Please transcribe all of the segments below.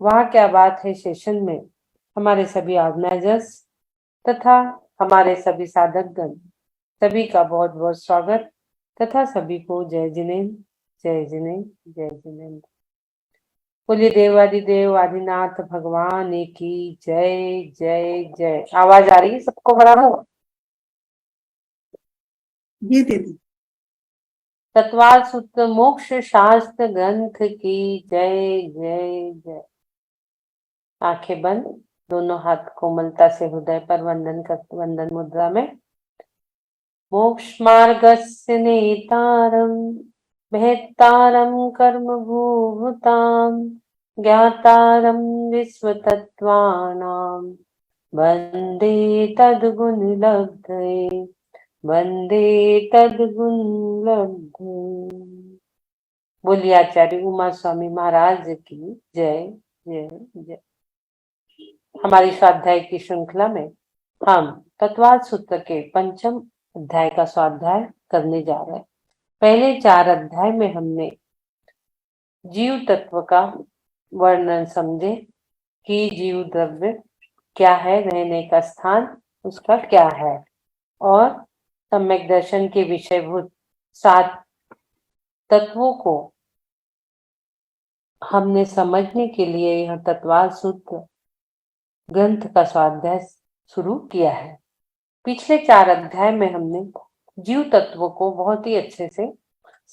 वाह क्या बात है सेशन में हमारे सभी ऑर्गेनाइजर्स तथा हमारे सभी साधकगण, सभी का बहुत बहुत स्वागत तथा सभी को जय जिनेन्द्र, जय जिनेन्द्र, जय जिनेन्द्र। बोलिए देवादिदेव आदिनाथ भगवान की जय जय जय। आवाज आ रही है सबको बराबर? जी दीदी। तत्वार सूत्र मोक्ष शास्त्र ग्रंथ की जय जय जय। आंखें बंद, दोनों हाथ कोमलता से हृदय पर वंदन मुद्रा में। मोक्ष मार्गस्य नेतारं भेत्तारं कर्म भूभुतां ज्ञातारं विश्वतत्त्वानां वन्दे तद्गुणलब्धये, वन्दे तद्गुणलब्धये। बोलिए आचार्य उमा स्वामी महाराज की जय जय जय। हमारी स्वाध्याय की श्रृंखला में हम तत्वाद सूत्र के पंचम अध्याय का स्वाध्याय करने जा रहे हैं। पहले 4 अध्याय में हमने जीव तत्व का वर्णन समझे कि जीव द्रव्य क्या है, रहने का स्थान उसका क्या है, और सम्यक दर्शन के विषयभूत 7 तत्वों को हमने समझने के लिए यह तत्वाद सूत्र ग्रंथ का स्वाध्याय शुरू किया है। पिछले 4 अध्याय में हमने जीव तत्वों को बहुत ही अच्छे से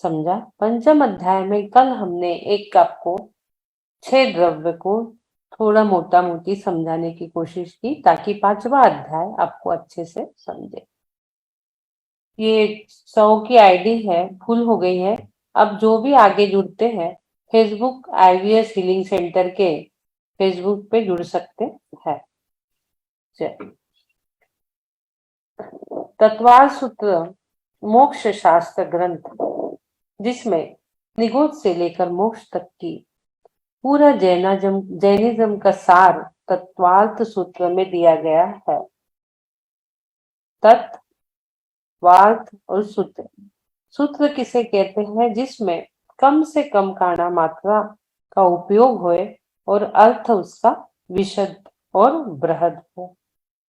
समझा। पंचम अध्याय में कल हमने एक कप को 6 द्रव्य को थोड़ा मोटा मोटी समझाने की कोशिश की ताकि 5वां अध्याय आपको अच्छे से समझे। ये 100 की आईडी है, फुल हो गई है। अब जो भी आगे जुड़ते हैं फेसबुक आईवीएस हीलिंग सेंटर के फेसबुक पे जुड़ सकते हैं। तत्वार सूत्र मोक्ष शास्त्र ग्रंथ, जिसमें निगोद से लेकर मोक्ष तक की पूरा जैनिज्म का सार तत्वार्थ सूत्र में दिया गया है। तत्व, वार्थ और सूत्र। सूत्र किसे कहते हैं? जिसमें कम से कम काना मात्रा का उपयोग होए और अर्थ उसका विशद और बृहद हो,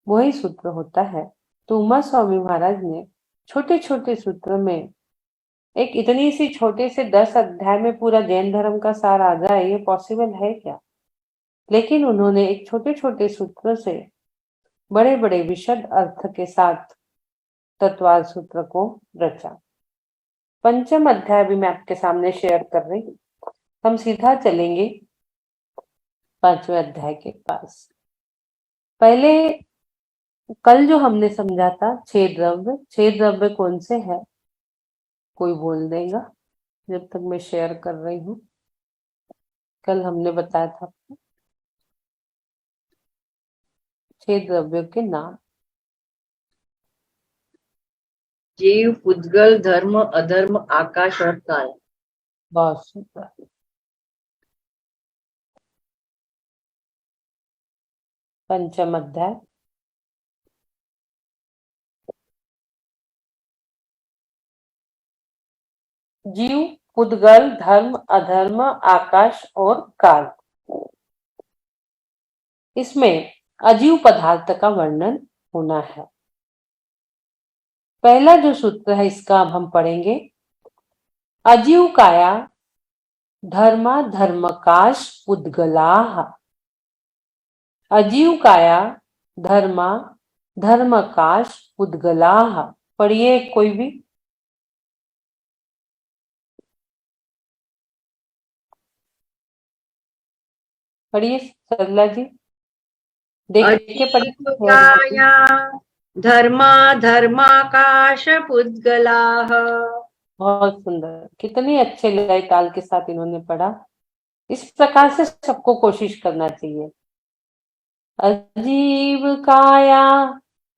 वही सूत्र होता है। तो उमा स्वामी महाराज ने छोटे छोटे सूत्र में एक इतनी सी छोटे से 10 अध्याय में पूरा जैन धर्म का सार आ जाए, ये पॉसिबल है क्या? लेकिन उन्होंने एक छोटे छोटे सूत्र से बड़े बड़े विशद अर्थ के साथ तत्वाद सूत्र को रचा। पंचम अध्याय भी मैं आपके सामने शेयर कर रही हूँ। हम सीधा चलेंगे 5वें अध्याय के पास। पहले कल जो हमने समझा था 6 द्रव्य कौन से है, कोई बोल देगा जब तक मैं शेयर कर रही हूँ। कल हमने बताया था 6 द्रव्यों के नाम। जीव, पुद्गल, धर्म, अधर्म, आकाश और काल। बहुत सुंदर। पंचम अध्याय। जीव, पुद्गल, धर्म, अधर्म, आकाश और काल। इसमें अजीव पदार्थ का वर्णन होना है। पहला जो सूत्र है इसका अब हम पढ़ेंगे। अजीव काया धर्मा धर्मकाश पुद्गलाः। अजीव काया धर्मा धर्मकाश पुद्गलाः। पढ़िए कोई भी। पढ़िए सरला जी, देख के पढ़िए। काया धर्मा धर्माकाश पुद्गलाः। बहुत सुंदर, कितनी अच्छे लय ताल के साथ इन्होंने पढ़ा। इस प्रकार से सबको कोशिश करना चाहिए। अजीव काया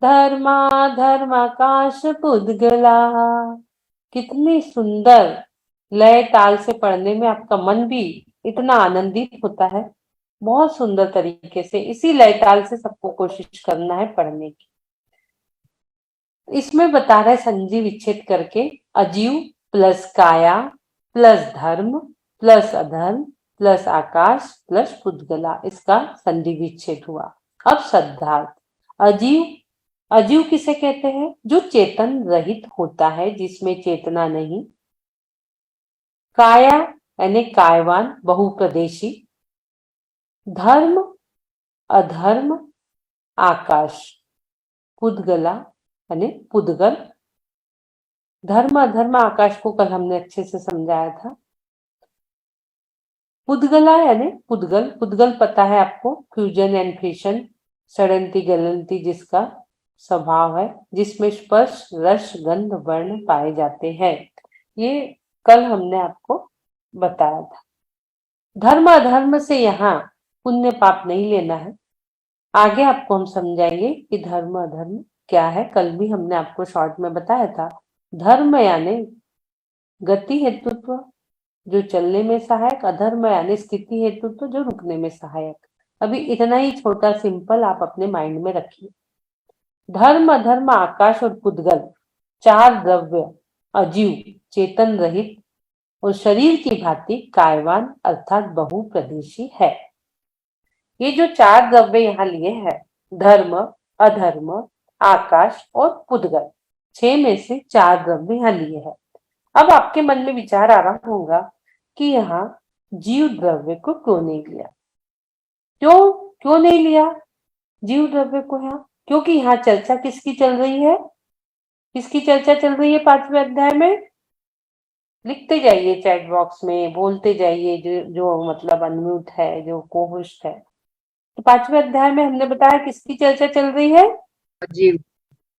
धर्मा धर्माकाश पुद्गला। कितनी सुंदर लय ताल से पढ़ने में आपका मन भी इतना आनंदित होता है। बहुत सुंदर तरीके से इसी लय ताल से सबको कोशिश करना है पढ़ने की। इसमें बता रहे संजी विच्छेद करके अजीव प्लस काया प्लस धर्म प्लस अधर्म प्लस आकाश प्लस पुद्गला, इसका संधि विच्छेद हुआ। अब शब्दार्थ। अजीव, अजीव किसे कहते हैं? जो चेतन रहित होता है, जिसमें चेतना नहीं। काया यानी कायवान, बहुप्रदेशी। धर्म, अधर्म, आकाश। पुद्गला यानी पुद्गल। धर्म अधर्म आकाश को कल हमने अच्छे से समझाया था। पुद्गला यानी पुद्गल, पुद्गल पता है आपको, फ्यूजन एंड फिशन, सड़नती गलनती जिसका स्वभाव है, जिसमें स्पर्श रस गंध वर्ण पाए जाते हैं। ये कल हमने आपको बताया था। धर्म अधर्म से यहाँ पुण्य पाप नहीं लेना है, आगे आपको हम समझाएंगे कि धर्म अधर्म क्या है। कल भी हमने आपको शॉर्ट में बताया था। धर्म यानी गति हेतुत्व, जो चलने में सहायक। अधर्म यानी स्थिति हेतुत्व, जो रुकने में सहायक। अभी इतना ही छोटा सिंपल आप अपने माइंड में रखिए। धर्म अधर्म आकाश और पुद्गल, चार द्रव्य अजीव चेतन रहित और शरीर की भांति कायवान अर्थात बहुप्रदेशी है। ये जो चार द्रव्य यहाँ लिए हैं, धर्म अधर्म आकाश और पुद्गल, 6 में से 4 द्रव्य यहाँ लिए हैं। अब आपके मन में विचार आ रहा होगा कि यहाँ जीव द्रव्य को क्यों नहीं लिया? क्यों नहीं लिया जीव द्रव्य को यहाँ? क्योंकि यहाँ चर्चा किसकी चल रही है? किसकी चर्चा चल रही है 5वें अध्याय में? लिखते जाइए चैट बॉक्स में, बोलते जाइए, जो मतलब अनम्यूट है, जो को-होस्ट है। तो 5वें अध्याय में हमने बताया किसकी चर्चा चल रही है? अजीव,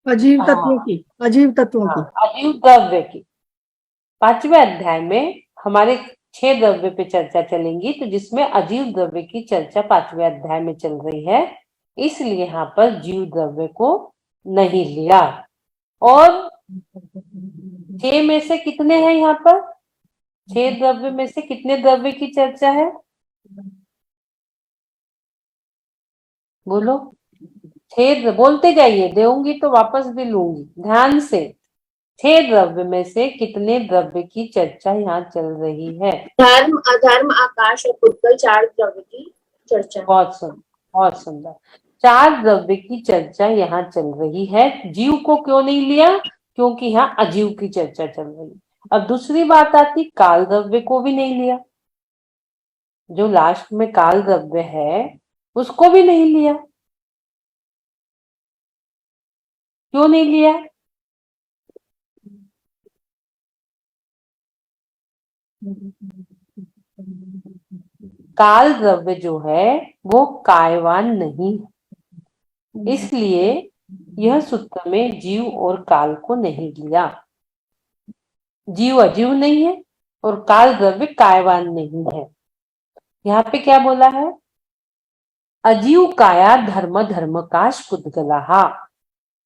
अजीव हाँ। तत्वों की, अजीव तत्वों की, अजीव द्रव्य की। 5वें अध्याय में हमारे 6 द्रव्य पे चर्चा चलेंगी, तो जिसमें अजीव द्रव्य की चर्चा 5वें अध्याय में चल रही है, इसलिए यहाँ पर जीव द्रव्य को नहीं लिया। और 6 में से कितने हैं यहाँ पर? 6 द्रव्य में से कितने द्रव्य की चर्चा है? बोलो। 6 बोलते जाइए, दूंगी तो वापस भी लूंगी, ध्यान से। 6 द्रव्य में से कितने द्रव्य की चर्चा यहाँ चल रही है? धर्म अधर्म आकाश और पुद्गल, 4 द्रव्य की चर्चा। बहुत सुंदर, बहुत सुंदर। 4 द्रव्य की चर्चा यहाँ चल रही है। जीव को क्यों नहीं लिया? क्योंकि यहाँ अजीव की चर्चा चल रही है। अब दूसरी बात आती, काल द्रव्य को भी नहीं लिया। जो लास्ट में काल द्रव्य है उसको भी नहीं लिया। क्यों नहीं लिया? काल द्रव्य जो है वो कायवान नहीं है, इसलिए यह सूत्र में जीव और काल को नहीं लिया। जीव अजीव नहीं है और काल द्रव्य कायवान नहीं है। यहाँ पे क्या बोला है? अजीव काया धर्म धर्मकाश पुद्गला।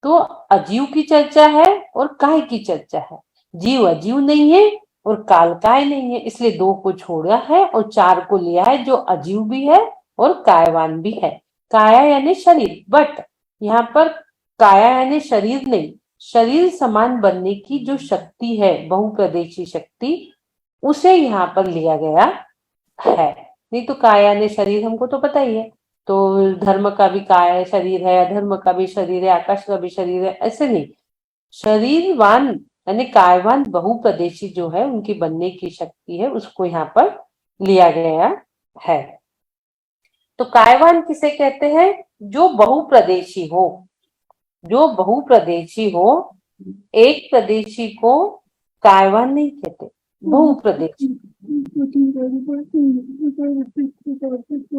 तो अजीव की चर्चा है और काय की चर्चा है। जीव अजीव नहीं है और काल काय नहीं है, इसलिए 2 को छोड़ा है और 4 को लिया है, जो अजीव भी है और कायवान भी है। काया यानी शरीर, बट यहाँ पर काया यानी शरीर नहीं, शरीर समान बनने की जो शक्ति है, बहुप्रदेशी शक्ति, उसे यहाँ पर लिया गया है। नहीं तो काया यानी शरीर हमको तो पता ही है। तो धर्म का भी काया शरीर है, अधर्म का भी शरीर है, आकाश का भी शरीर है, ऐसे नहीं। शरीरवान यानी कायवान बहुप्रदेशी जो है, उनकी बनने की शक्ति है, उसको यहाँ पर लिया गया है। तो कायवान किसे कहते हैं? जो बहुप्रदेशी हो। जो बहुप्रदेशी हो, एक प्रदेशी को कायवान नहीं कहते, बहुप्रदेशी।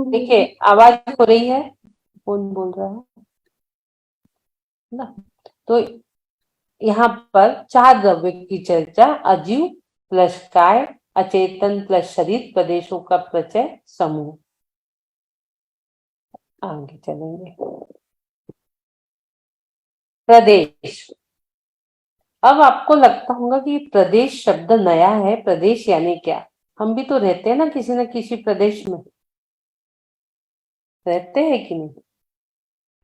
देखिए आवाज हो रही है, कौन बोल रहा है ना? तो यहाँ पर 4 द्रव्य की चर्चा, अजीव प्लस काय, अचेतन प्लस शरीर, प्रदेशों का प्रचय समूह। आगे चलेंगे। प्रदेश। अब आपको लगता होगा कि प्रदेश शब्द नया है। प्रदेश यानी क्या? हम भी तो रहते हैं ना किसी प्रदेश में, रहते हैं कि नहीं?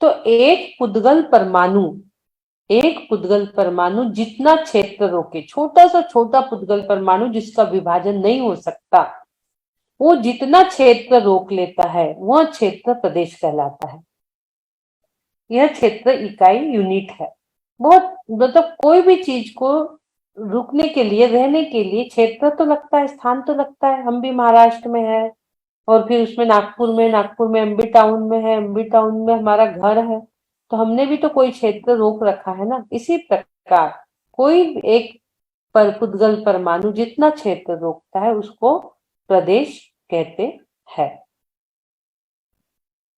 तो एक पुद्गल परमाणु जितना क्षेत्र रोके, छोटा सा छोटा पुद्गल परमाणु जिसका विभाजन नहीं हो सकता, वो जितना क्षेत्र रोक लेता है वह क्षेत्र प्रदेश कहलाता है। यह क्षेत्र इकाई यूनिट है। बहुत मतलब कोई भी चीज को रुकने के लिए, रहने के लिए क्षेत्र तो लगता है, स्थान तो लगता है। हम भी महाराष्ट्र में है और फिर उसमें नागपुर में एमबी टाउन में है, एमबी टाउन में हमारा घर है, तो हमने भी तो कोई क्षेत्र रोक रखा है ना। इसी प्रकार कोई एक पुद्गल परमाणु जितना क्षेत्र रोकता है उसको प्रदेश कहते हैं।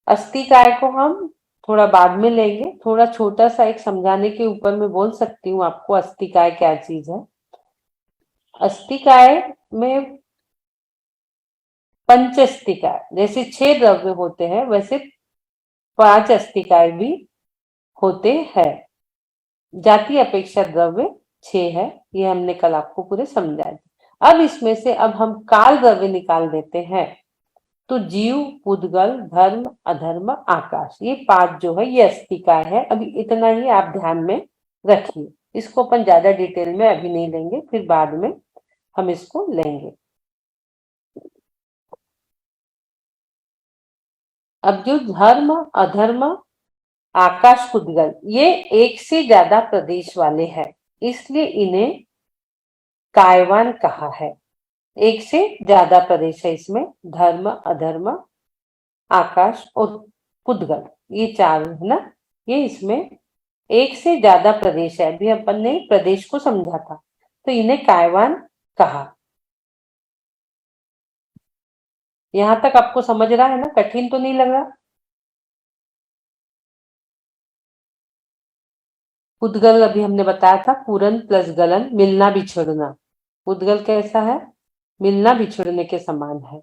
अस्थिकाय को हम थोड़ा बाद में लेंगे। थोड़ा छोटा सा एक समझाने के ऊपर मैं बोल सकती हूँ आपको अस्थिकाय क्या चीज है। अस्थिकाय में पंच अस्थिकाय, जैसे 6 द्रव्य होते हैं वैसे 5 अस्थिकाय भी होते हैं। जाति अपेक्षा द्रव्य 6 है, ये हमने कल आपको पूरे समझाया। अब इसमें से अब हम काल द्रव्य निकाल देते हैं। तो जीव, पुद्गल, धर्म, अधर्म, आकाश, ये 5 जो है ये अस्थिकाय है। अभी इतना ही आप ध्यान में रखिए। इसको अपन ज्यादा डिटेल में अभी नहीं लेंगे, फिर बाद में हम इसको लेंगे। अब जो धर्म, अधर्म, आकाश, पुद्गल, ये एक से ज्यादा प्रदेश वाले हैं, इसलिए इन्हें कायवान कहा है। एक से ज्यादा प्रदेश है इसमें, धर्म, अधर्म, आकाश और पुद्गल, ये 4 है ना। ये इसमें एक से ज्यादा प्रदेश है। अभी अपन ने प्रदेश को समझा था, तो इन्हें कायवान कहा। यहां तक आपको समझ रहा है ना? कठिन तो नहीं लग रहा? पुद्गल अभी हमने बताया था, पूरन प्लस गलन, मिलना बिछड़ना। पुद्गल कैसा है? मिलना बिछड़ने के समान है।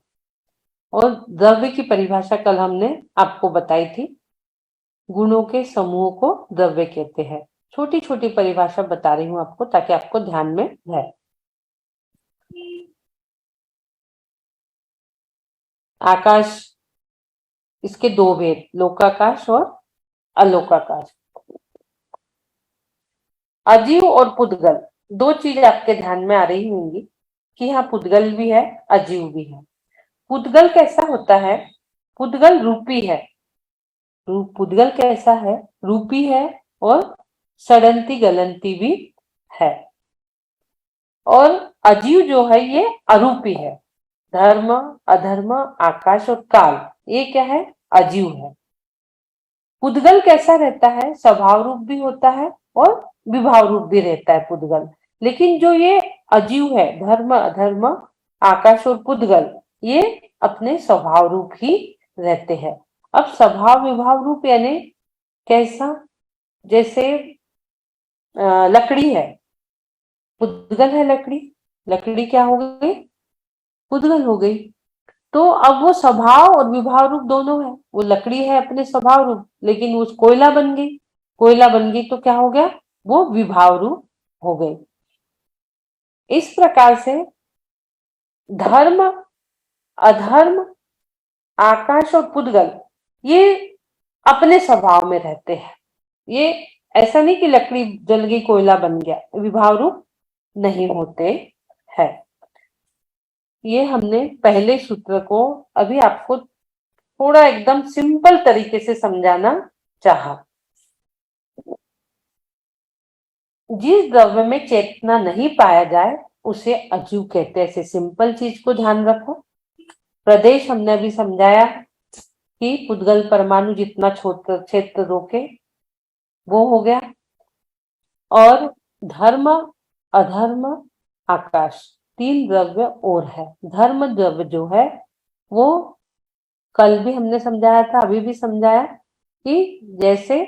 और द्रव्य की परिभाषा कल हमने आपको बताई थी। गुणों के समूह को द्रव्य कहते हैं। छोटी छोटी परिभाषा बता रही हूं आपको ताकि आपको ध्यान में रहे। आकाश, इसके 2 भेद, लोकाकाश और अलोकाकाश। अजीव और पुद्गल, 2 चीज आपके ध्यान में आ रही होंगी कि यहाँ पुद्गल भी है, अजीव भी है। पुद्गल कैसा होता है? पुद्गल रूपी है। पुद्गल कैसा है? रूपी है और सड़नती गलनती भी है। और अजीव जो है ये अरूपी है। धर्म, अधर्म, आकाश और काल, ये क्या है? अजीव है। पुद्गल कैसा रहता है? स्वभाव रूप भी होता है और विभाव रूप भी रहता है पुद्गल। लेकिन जो ये अजीव है, धर्म, अधर्म, आकाश और पुद्गल, ये अपने स्वभाव रूप ही रहते हैं। अब स्वभाव विभाव रूप यानी कैसा? जैसे लकड़ी है, पुद्गल है लकड़ी, लकड़ी क्या हो गई? पुद्गल हो गई। तो अब वो स्वभाव और विभाव रूप दोनों है। वो लकड़ी है अपने स्वभाव रूप, लेकिन वो कोयला बन गई। कोयला बन गई तो क्या हो गया? वो विभाव रूप हो गई। इस प्रकार से धर्म, अधर्म, आकाश और पुद्गल ये अपने स्वभाव में रहते हैं। ये ऐसा नहीं कि लकड़ी जल गई कोयला बन गया, विभाव रूप नहीं होते हैं। ये हमने पहले सूत्र को अभी आपको थोड़ा एकदम सिंपल तरीके से समझाना चाहा। जिस द्रव्य में चेतना नहीं पाया जाए उसे अजीव कहते हैं। ऐसे सिंपल चीज को ध्यान रखो। प्रदेश हमने अभी समझाया कि पुद्गल परमाणु जितना क्षेत्र रोके वो हो गया। और धर्म, अधर्म, आकाश, 3 द्रव्य और है। धर्म द्रव्य जो है वो कल भी हमने समझाया था, अभी भी समझाया कि जैसे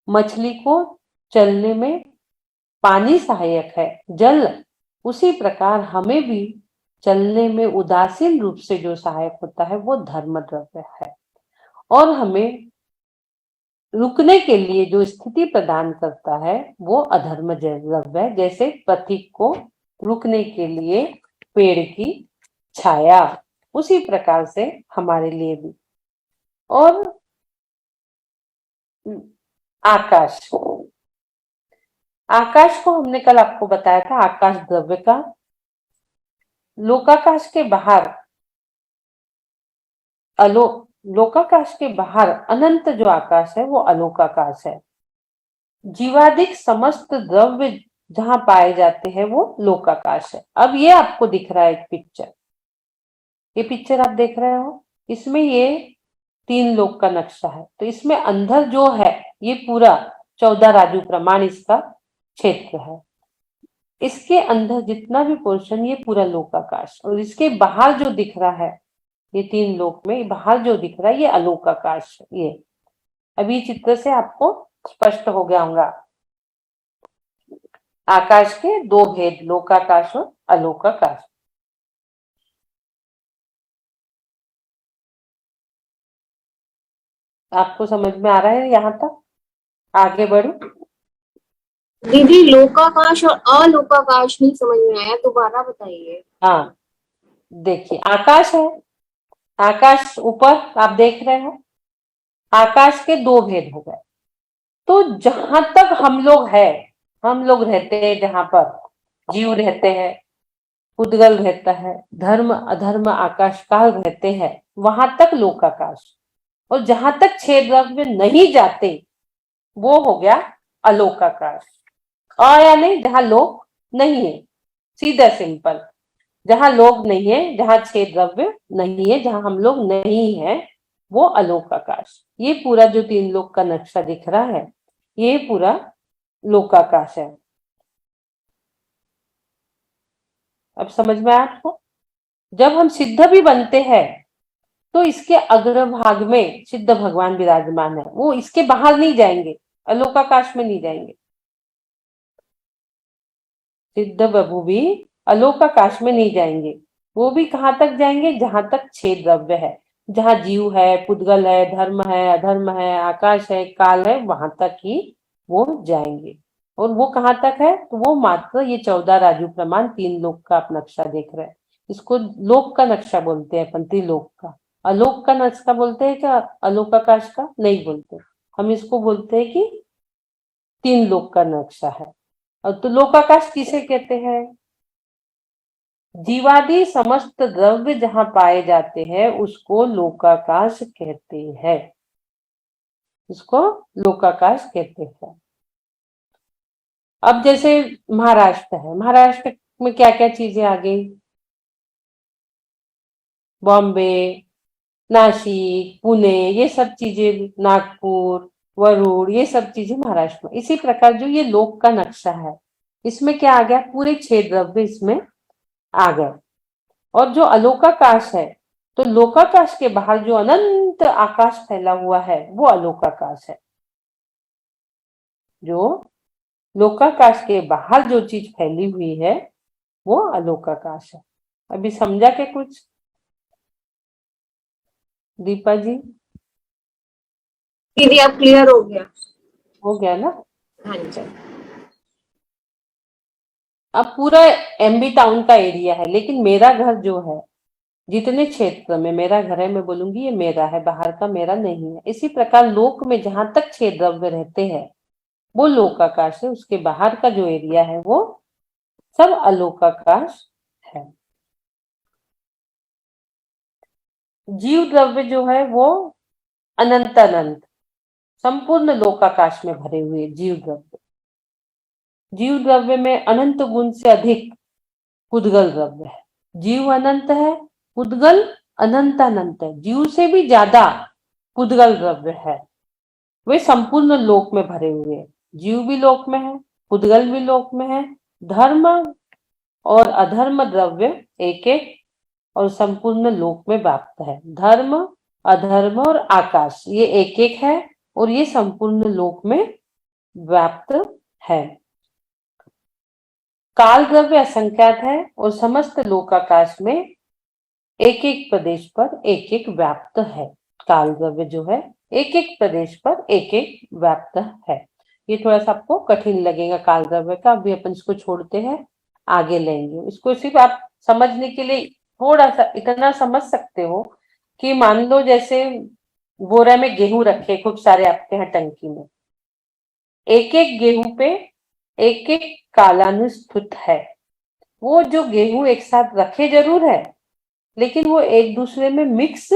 मछली को चलने में पानी सहायक है, जल, उसी प्रकार हमें भी चलने में उदासीन रूप से जो सहायक होता है वो धर्म द्रव्य है। और हमें रुकने के लिए जो स्थिति प्रदान करता है वो अधर्म द्रव्य है। जैसे पथिक को रुकने के लिए पेड़ की छाया, उसी प्रकार से हमारे लिए भी। और आकाश, आकाश को हमने कल आपको बताया था आकाश द्रव्य का। लोकाकाश के बाहर लोकाकाश के बाहर अनंत जो आकाश है वो अलोकाकाश है। जीवादिक समस्त द्रव्य जहां पाए जाते हैं वो लोकाकाश है। अब ये आपको दिख रहा है एक पिक्चर, ये पिक्चर आप देख रहे हो, इसमें ये 3 लोक का नक्शा है। तो इसमें अंदर जो है ये पूरा 14 राजू प्रमाण इसका क्षेत्र है। इसके अंदर जितना भी पोर्शन ये पूरा लोकाकाश, और इसके बाहर जो दिख रहा है ये 3 लोक में बाहर जो दिख रहा है ये अलोकाकाश है। ये अभी चित्र से आपको स्पष्ट हो गया होगा। आकाश के 2 भेद, लोकाकाश और अलोकाकाश। आपको समझ में आ रहा है यहाँ तक? आगे बढ़ो। दीदी लोकाकाश और अलोकाकाश नहीं समझ में आया, दोबारा बताइए। हाँ देखिए, आकाश है, आकाश ऊपर आप देख रहे हो, आकाश के 2 भेद हो गए। तो जहां तक हम लोग रहते हैं, जहां पर जीव रहते हैं, पुद्गल रहता है, धर्म अधर्म आकाश काल रहते हैं, वहां तक लोकाकाश। और जहां तक 6 द्रव्य नहीं जाते वो हो गया अलोकाकाश। यानी जहां लोक नहीं है, सीधा सिंपल, जहां लोग नहीं है, जहां 6 द्रव्य नहीं है, जहां हम लोग नहीं है, वो अलोकाकाश। ये पूरा जो 3 लोक का नक्शा दिख रहा है ये पूरा लोकाकाश है। अब समझ में आया आपको? जब हम सिद्ध भी बनते हैं तो इसके अग्रभाग में सिद्ध भगवान विराजमान है, वो इसके बाहर नहीं जाएंगे, अलोकाकाश में नहीं जाएंगे। सिद्ध बभु भी अलोकाकाश में नहीं जाएंगे, वो भी कहाँ तक जाएंगे? जहां तक 6 द्रव्य है, जहां जीव है, पुद्गल है, धर्म है, अधर्म है, आकाश है, काल है, वहां तक ही वो जाएंगे। और वो कहाँ तक है? तो वो मात्र ये 14 राजू प्रमाण 3 लोक का आप नक्शा देख रहे हैं, इसको लोक का नक्शा बोलते हैं अपन, त्रिलोक का। अलोक का नक्शा बोलते हैं क्या? अलोकाकाश का नहीं बोलते, हम इसको बोलते हैं कि 3 लोक का नक्शा है। और तो लोकाकाश किसे कहते हैं? जीवादि समस्त द्रव्य जहां पाए जाते हैं उसको लोकाकाश कहते हैं, इसको लोकाकाश कहते हैं। अब जैसे महाराष्ट्र है, महाराष्ट्र में क्या क्या चीजें आ गई? बॉम्बे, नासिक, पुणे, ये सब चीजें, नागपुर, वरुण, ये सब चीजें महाराष्ट्र में। इसी प्रकार जो ये लोक का नक्शा है इसमें क्या आ गया? पूरे 6 द्रव्य इसमें आ गए। और जो अलोकाकाश है, तो लोकाकाश के बाहर जो अनंत आकाश फैला हुआ है वो अलोकाकाश है। जो लोकाकाश के बाहर जो चीज फैली हुई है वो अलोकाकाश है। अभी समझा के कुछ दीपा जी? दीदी अब क्लियर हो गया। हो गया ना? हाँ जी। अब पूरा एमबी टाउन का एरिया है, लेकिन मेरा घर जो है, जितने क्षेत्र में मेरा घर है, मैं बोलूंगी ये मेरा है, बाहर का मेरा नहीं है। इसी प्रकार लोक में जहां तक 6 द्रव्य रहते हैं वो लोकाकाश है, उसके बाहर का जो एरिया है वो सब अलोकाकाश है। जीव द्रव्य जो है वो अनंत अनंत संपूर्ण लोकाकाश में भरे हुए जीव द्रव्य। जीव द्रव्य में अनंत गुण से अधिक पुद्गल द्रव्य है। जीव अनंत है, पुद्गल अनंत अनंत है, जीव से भी ज्यादा पुद्गल द्रव्य है। वे संपूर्ण लोक में भरे हुए हैं। जीव भी लोक में है, पुद्गल भी लोक में है, धर्म और अधर्म द्रव्य एक एक और संपूर्ण लोक में व्याप्त है। धर्म, अधर्म और आकाश ये एक एक है और ये संपूर्ण लोक में व्याप्त है। काल द्रव्य असंख्यात है और समस्त लोकाकाश में एक एक प्रदेश पर एक एक व्याप्त है। काल द्रव्य जो है एक एक प्रदेश पर एक एक व्याप्त है। ये थोड़ा सा आपको कठिन लगेगा काल द्रव्य का, अभी अपन इसको छोड़ते हैं, आगे लेंगे इसको। सिर्फ आप समझने के लिए थोड़ा सा इतना समझ सकते हो कि मान लो जैसे बोरा में गेहूं रखे खूब सारे आपके यहाँ टंकी में, एक एक गेहूं पे एक एक कालानुस्थित है। वो जो गेहूं एक साथ रखे जरूर है लेकिन वो एक दूसरे में मिक्स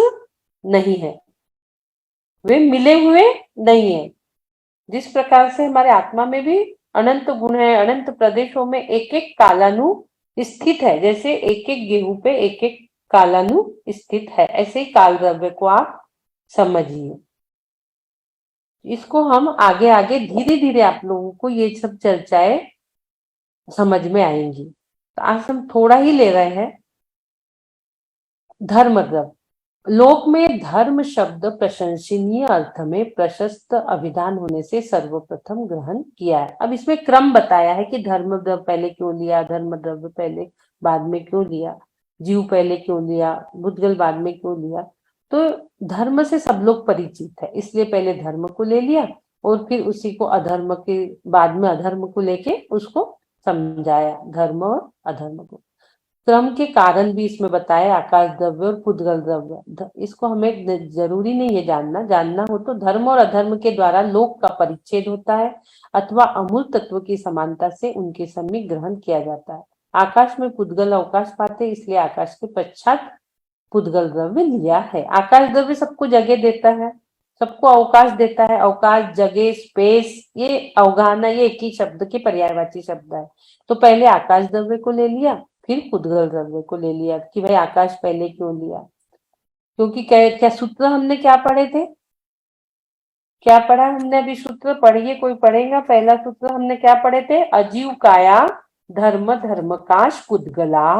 नहीं है, वे मिले हुए नहीं है। जिस प्रकार से हमारे आत्मा में भी अनंत गुण है, अनंत प्रदेशों में एक एक कालानु स्थित है, जैसे एक एक गेहूं पे एक एक कालानु स्थित है, ऐसे ही काल द्रव्य को आप समझिए। इसको हम आगे आगे धीरे धीरे आप लोगों को ये सब चर्चाएं समझ में आएंगी। तो आज हम थोड़ा ही ले रहे हैं धर्म द्रव्य। लोक में धर्म शब्द प्रशंसनीय अर्थ में प्रशस्त अभिधान होने से सर्वप्रथम ग्रहण किया है। अब इसमें क्रम बताया है कि धर्म द्रव्य पहले क्यों लिया, धर्म द्रव्य पहले बाद में क्यों लिया, जीव पहले क्यों लिया, भूतगल बाद में क्यों लिया। तो धर्म से सब लोग परिचित है, इसलिए पहले धर्म को ले लिया और फिर उसी को अधर्म के बाद में अधर्म को लेके उसको समझाया, धर्म और अधर्म को। क्रम के कारण भी इसमें बताया, आकाश द्रव्य और पुद्गल द्रव्य। इसको हमें जरूरी नहीं है जानना, जानना हो तो धर्म और अधर्म के द्वारा लोक का परिच्छेद होता है अथवा अमूल तत्व की समानता से उनके समीप ग्रहण किया जाता है। आकाश में पुद्गल अवकाश पाते, इसलिए आकाश के पश्चात पुद्गल द्रव्य लिया है। आकाश द्रव्य सबको जगह देता है, सबको अवकाश देता है। अवकाश, जगह, स्पेस, ये अवगाहना, ये एक ही शब्द के पर्यायवाची शब्द है। तो पहले आकाश द्रव्य को ले लिया, फिर पुद्गल द्रव्य को ले लिया कि भाई आकाश पहले क्यों लिया, क्योंकि क्या सूत्र हमने क्या पढ़े थे, क्या पढ़ा हमने अभी सूत्र, पढ़िए कोई पढ़ेगा। पहला सूत्र हमने क्या पढ़े थे, अजीव काया धर्म धर्मकाश पुद्गला।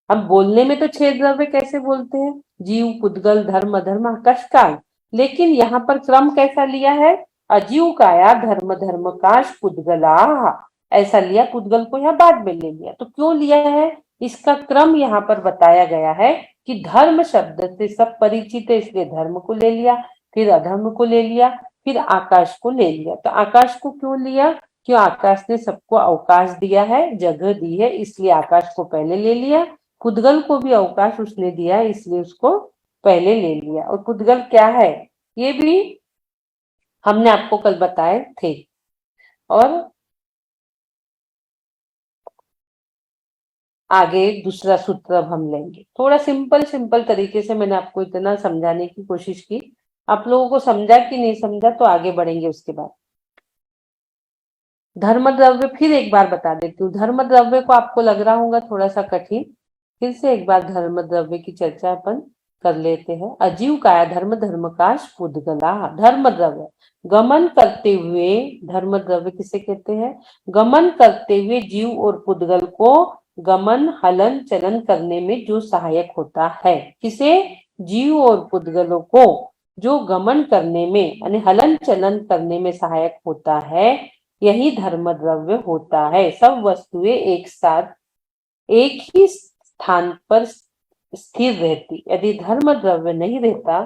हम बोलने में तो 6 द्रव्य कैसे बोलते हैं, जीव, पुद्गल, धर्म, अधर्म, आकाश, काल, लेकिन यहाँ पर क्रम कैसा लिया है, अजीव काया धर्म धर्मकाश पुद्गला, ऐसा लिया। पुद्गल को यहाँ बाद में ले लिया। तो क्यों लिया है, इसका क्रम यहाँ पर बताया गया है कि धर्म शब्द से सब परिचित है, इसलिए धर्म को ले लिया, फिर अधर्म को ले लिया, फिर आकाश को ले लिया। तो आकाश को क्यों लिया, क्यों आकाश ने सबको अवकाश दिया है, जगह दी है, इसलिए आकाश को पहले ले लिया। पुद्गल को भी अवकाश उसने दिया है, इसलिए उसको पहले ले लिया। और पुद्गल क्या है ये भी हमने आपको कल बताए थे। और आगे दूसरा सूत्र अब हम लेंगे। थोड़ा सिंपल तरीके से मैंने आपको इतना समझाने की कोशिश की, आप लोगों को समझा कि नहीं समझा तो आगे बढ़ेंगे उसके बाद। धर्म द्रव्य फिर एक बार बता देती हूँ। धर्म द्रव्य को आपको लग रहा होगा थोड़ा सा कठिन, फिर से एक बार धर्म द्रव्य की चर्चा अपन कर लेते हैं। अजीव काया धर्म धर्मकाश पुद्गला। धर्म द्रव्य गमन करते हुए, धर्म द्रव्य किसे कहते हैं, गमन करते हुए जीव और पुद्गल को गमन हलन चलन करने में जो सहायक होता है। किसे, जीव और पुद्गलों को जो गमन करने में यानी हलन चलन करने में सहायक होता है, यही धर्म द्रव्य होता है। सब वस्तुएं एक साथ एक ही स्थान पर स्थिर रहती। यदि धर्म द्रव्य नहीं रहता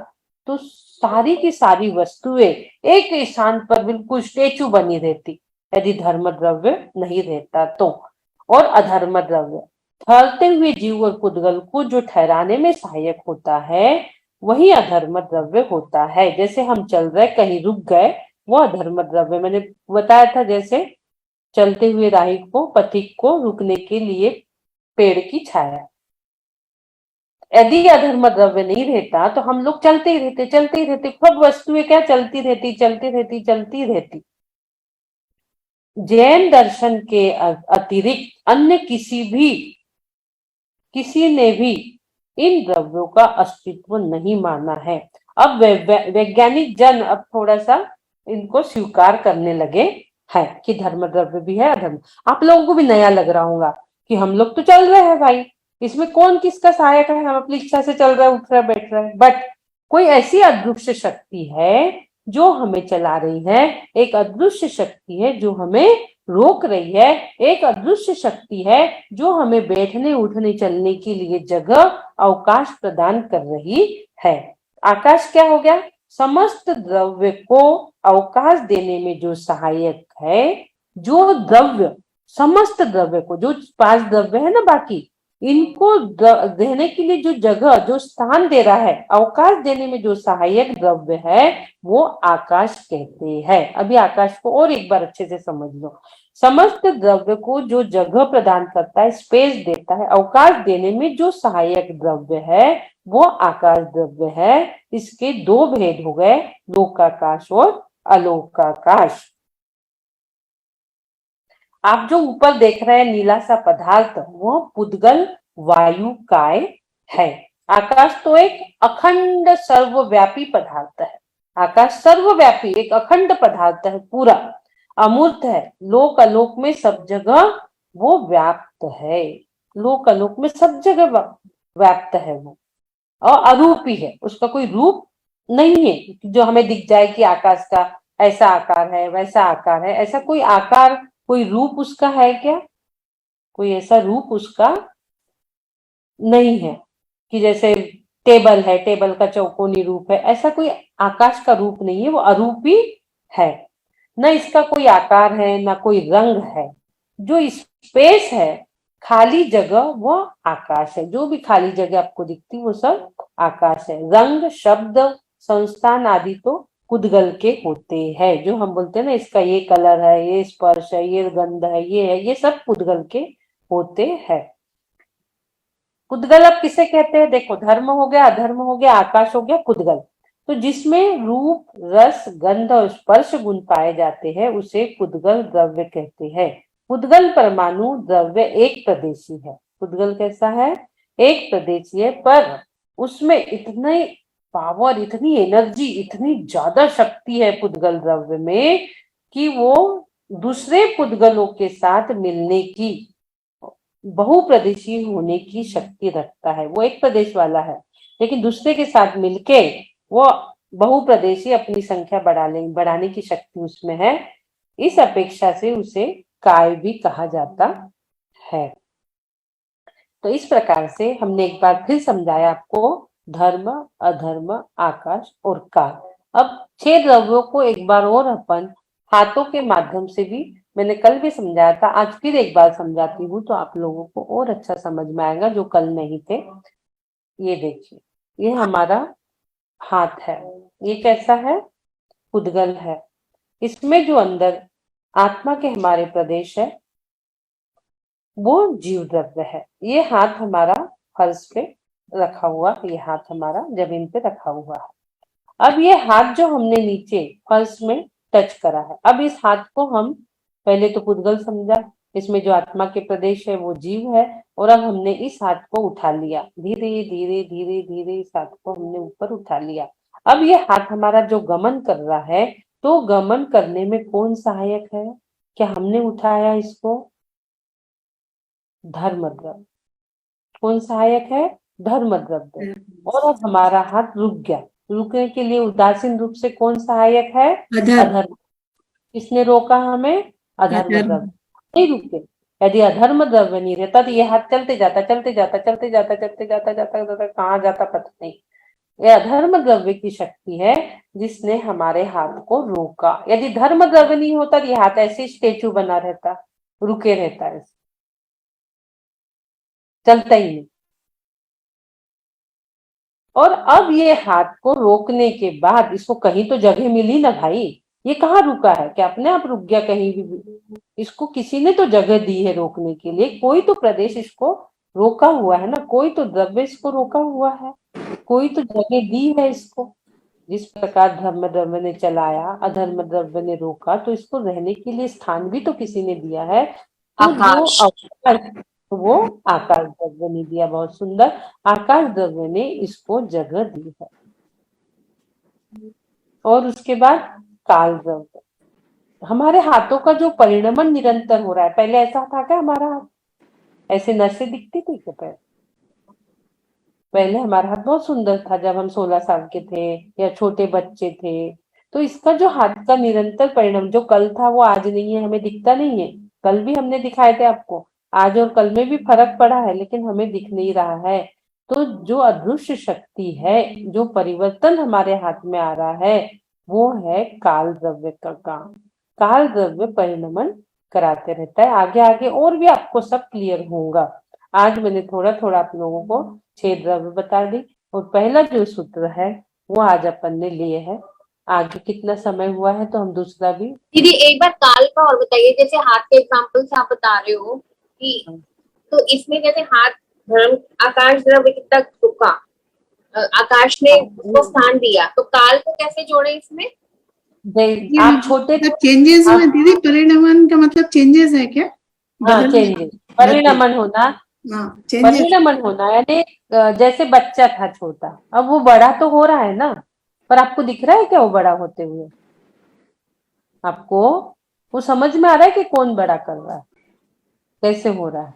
तो सारी की सारी वस्तुएं एक स्थान पर बिल्कुल स्टेचू बनी रहती, यदि धर्म द्रव्य नहीं रहता तो। और अधर्म द्रव्य ठहरते हुए जीव और पुद्गल को जो ठहराने में सहायक होता है, वही अधर्म द्रव्य होता है। जैसे हम चल रहे, कहीं रुक गए, वो अधर्म द्रव्य। मैंने बताया था जैसे चलते हुए राही को, पथिक को रुकने के लिए पेड़ की छाया। यदि अधर्म द्रव्य नहीं रहता तो हम लोग चलते ही रहते, सब वस्तुएं क्या चलती रहती। जैन दर्शन के अतिरिक्त अन्य किसी ने भी इन द्रव्यों का अस्तित्व नहीं माना है। अब वैज्ञानिक जन अब थोड़ा सा इनको स्वीकार करने लगे हैं कि धर्म द्रव्य भी है, अधर्म। आप लोगों को भी नया लग रहा होगा कि हम लोग तो चल रहे हैं भाई, इसमें कौन किसका सहायक है, हम अपनी इच्छा से चल रहे हैं, उठ रहे बैठ रहे हैं। बट कोई ऐसी अदृश्य शक्ति है जो हमें चला रही है, एक अदृश्य शक्ति है जो हमें रोक रही है, एक अदृश्य शक्ति है जो हमें बैठने उठने चलने के लिए जगह अवकाश प्रदान कर रही है। आकाश क्या हो गया, समस्त द्रव्य को अवकाश देने में जो सहायक है। जो द्रव्य समस्त द्रव्य को, जो 5 द्रव्य है ना बाकी, इनको देने के लिए जो जगह, जो स्थान दे रहा है, अवकाश देने में जो सहायक द्रव्य है वो आकाश कहते हैं। अभी आकाश को और एक बार अच्छे से समझ लो। समस्त द्रव्य को जो जगह प्रदान करता है, स्पेस देता है, अवकाश देने में जो सहायक द्रव्य है वो आकाश द्रव्य है। इसके दो भेद हो गए, लोकाकाश और अलोकाकाश। आप जो ऊपर देख रहे हैं नीला सा पदार्थ, वो पुद्गल वायु काय है। आकाश तो एक अखंड सर्वव्यापी पदार्थ है। आकाश सर्वव्यापी एक अखंड पदार्थ है, पूरा अमूर्त है, लोक अलोक में सब जगह वो व्याप्त है। लोक अलोक में सब जगह व्याप्त है वो, और अरूपी है, उसका कोई रूप नहीं है जो हमें दिख जाए कि आकाश का ऐसा आकार है, वैसा आकार है। ऐसा कोई आकार, कोई रूप उसका है क्या? कोई ऐसा रूप उसका नहीं है कि जैसे टेबल है, टेबल का चौकोनी रूप है, ऐसा कोई आकाश का रूप नहीं है, वो अरूपी है। न इसका कोई आकार है, ना कोई रंग है। जो स्पेस है, खाली जगह, वो आकाश है। जो भी खाली जगह आपको दिखती वो सब आकाश है। रंग, शब्द, संस्थान आदि तो पुद्गल के होते हैं। जो हम बोलते हैं ना, इसका ये कलर है, ये स्पर्श है, ये गंध है, ये सब पुद्गल के होते हैं। पुद्गल अब किसे कहते हैं? देखो, धर्म हो गया, अधर्म हो गया, आकाश हो गया, पुद्गल। तो जिसमें रूप, रस, गंध और स्पर्श गुण पाए जाते हैं उसे पुद्गल द्रव्य कहते हैं। पुद्गल परमाणु द्रव्य एक प्रदेशी है। पुद्गल कैसा है? एक प्रदेशी है, पर उसमें इतने पावर, इतनी एनर्जी, इतनी ज्यादा शक्ति है पुद्गल द्रव्य में कि वो दूसरे पुद्गलों के साथ मिलने की, बहुप्रदेशी होने की शक्ति रखता है। वो एक प्रदेश वाला है, लेकिन दूसरे के साथ मिलके वो बहुप्रदेशी अपनी संख्या बढ़ाने की शक्ति उसमें है। इस अपेक्षा से उसे काय भी कहा जाता है। तो इस प्रकार से हमने एक बार फिर समझाया आपको धर्म, अधर्म, आकाश और काल। अब 6 द्रव्यों को एक बार और अपन हाथों के माध्यम से भी, मैंने कल भी समझाया था, आज फिर एक बार समझाती हूँ तो आप लोगों को और अच्छा समझ में आएगा जो कल नहीं थे। ये देखिए, ये हमारा हाथ है। ये कैसा है? पुद्गल है। इसमें जो अंदर आत्मा के हमारे प्रदेश है वो जीव द्रव्य है। ये हाथ हमारा फर्श पे रखा हुआ, ये हाथ हमारा जमीन पे रखा हुआ है। अब ये हाथ जो हमने नीचे फर्श में टच करा है, अब इस हाथ को हम पहले तो पुद्गल समझा, इसमें जो आत्मा के प्रदेश है वो जीव है, और अब हमने इस हाथ को उठा लिया, धीरे धीरे धीरे धीरे इस हाथ को हमने ऊपर उठा लिया। अब ये हाथ हमारा जो गमन कर रहा है, तो गमन करने में कौन सहायक है? क्या हमने उठाया इसको? धर्म द्रव्य। कौन सहायक है? धर्म द्रव्य। और अब हमारा हाथ रुक गया। रुकने के लिए उदासीन रूप से कौन सहायक है? अधर्म। किसने रोका हमें? अधर्म द्रव्य। नहीं रुके। यदि अधर्म द्रव्य नहीं रहता तो ये हाथ चलते जाता कहाँ जाता पता नहीं। ये अधर्म द्रव्य की शक्ति है जिसने हमारे हाथ को रोका। यदि धर्म द्रव्य नहीं होता तो ये हाथ ऐसे स्टेचू बना रहता, रुके रहता है, चलता ही नहीं। और अब ये हाथ को रोकने के बाद इसको कहीं तो जगह मिली ना भाई। ये कहाँ रुका है? क्या अपने आप रुक गया कहीं भी? इसको किसी ने तो जगह दी है रोकने के लिए। कोई तो प्रदेश इसको रोका हुआ है ना, कोई तो द्रव्य इसको रोका हुआ है, कोई तो जगह दी है इसको। जिस प्रकार धर्म द्रव्य ने चलाया, अधर्म द्रव्य ने रोका, तो इसको रहने के लिए स्थान भी तो किसी ने दिया है। तो आकाश। वो आकाश द्रव्य ने दिया। बहुत सुंदर। आकाश द्रव्य ने इसको जगह दी है। और उसके बाद काल द्रव्य। हमारे हाथों का जो परिणमन निरंतर हो रहा है, पहले ऐसा था क्या हमारा हाथ? ऐसे नसें दिखती थी क्या? पहले हमारा हाथ बहुत सुंदर था जब हम 16 साल के थे या छोटे बच्चे थे। तो इसका जो हाथ का निरंतर परिणाम, जो कल था वो आज नहीं है, हमें दिखता नहीं है। कल भी हमने दिखाए थे आपको, आज और कल में भी फर्क पड़ा है, लेकिन हमें दिख नहीं रहा है। तो जो अदृश्य शक्ति है, जो परिवर्तन हमारे हाथ में आ रहा है, वो है काल द्रव्य का काम। काल द्रव्य परिणमन कराते रहता है। आगे आगे और भी आपको सब क्लियर होगा। आज मैंने थोड़ा थोड़ा आप लोगों को 6 द्रव्य बता दी और पहला जो सूत्र है वो आज अपन ने लिए है। आगे कितना समय हुआ है तो हम दूसरा भी दीदी एक बार काल का और बताइए, जैसे हाथ के एग्जाम्पल से आप बता रहे हो कि तो इसमें जैसे हाथ धर्म आकाश द्रव्य कितना झुका, आकाश ने उसको स्थान दिया, तो काल को कैसे जोड़े इसमें? आप छोटे चेंजेस आप- में दीदी परिणमन का मतलब चेंजेस है क्या? हाँ चेंजेस, परिणमन होना, हाँ चेंजेस। परिणमन होना यानी जैसे बच्चा था छोटा, अब वो बड़ा तो हो रहा है ना, पर आपको दिख रहा है क्या वो बड़ा होते हुए? आपको वो समझ में आ रहा है कि कौन बड़ा कर रहा है, कैसे हो रहा है?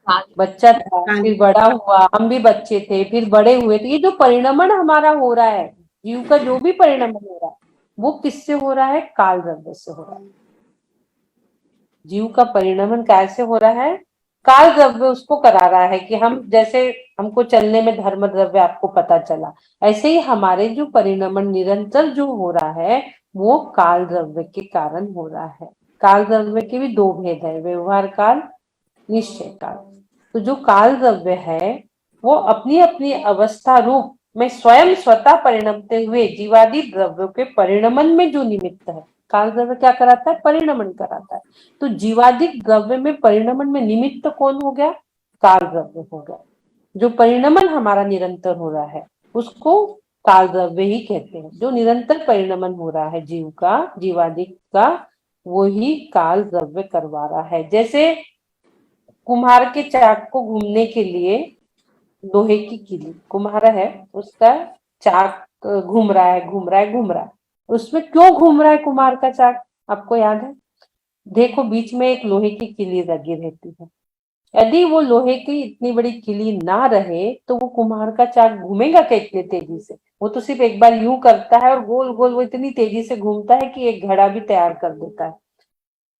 काल। बच्चा था फिर बड़ा हुआ, हम भी बच्चे थे फिर बड़े हुए, तो ये जो परिणमन हमारा हो रहा है, जीव का जो भी परिणमन हो रहा है वो किससे हो रहा है? काल द्रव्य से हो रहा है। जीव का परिणमन कैसे हो रहा है? काल द्रव्य उसको करा रहा है कि हम जैसे हमको चलने में धर्म द्रव्य आपको पता चला, ऐसे ही हमारे जो परिणमन निरंतर जो हो रहा है वो काल द्रव्य के कारण हो रहा है। काल द्रव्य के भी 2 भेद है, व्यवहार काल, निश्चय काल। तो जो काल द्रव्य है वो अपनी अपनी अवस्था रूप में स्वयं स्वतः परिणमते हुए जीवादि द्रव्यों के परिणमन में जो निमित्त है, काल द्रव्य क्या कराता है? परिणमन कराता है। तो जीवादिक द्रव्य में परिणमन में निमित्त कौन हो गया? काल द्रव्य हो गया। जो परिणमन हमारा निरंतर हो रहा है उसको काल द्रव्य ही कहते हैं। जो निरंतर परिणमन हो रहा है जीव का, जीवादिक का, वो ही काल द्रव्य करवा रहा है। जैसे कुम्हार के चाक को घूमने के लिए लोहे की किली, कुम्हार है उसका चाक घूम रहा है घूम रहा है घूम रहा है, उसमें क्यों घूम रहा है कुम्हार का चाक? आपको याद है? देखो बीच में एक लोहे की किली लगी रहती है, यदि वो लोहे की इतनी बड़ी किली ना रहे तो वो कुम्हार का चाक घूमेगा क्या इतने तेजी से? वो तो सिर्फ एक बार यूं करता है और गोल गोल वो इतनी तेजी से घूमता है कि एक घड़ा भी तैयार कर देता है।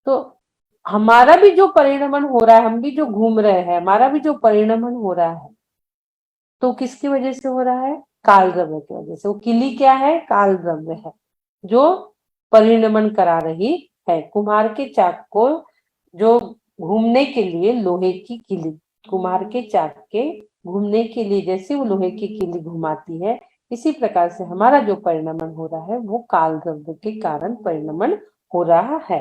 तो हमारा भी जो परिणमन हो रहा है, हम भी जो घूम रहे हैं, हमारा भी जो परिणमन हो रहा है, तो किसकी वजह से हो रहा है? काल द्रव्य की वजह से। वो किली क्या है? काल द्रव्य है जो परिणमन करा रही है। कुम्हार के चाक को जो घूमने के लिए लोहे की किली, कुम्हार के चाक के घूमने के लिए जैसे वो लोहे की किली घुमाती है, इसी प्रकार से हमारा जो परिणमन हो रहा है वो काल द्रव्य के कारण परिणमन हो रहा है।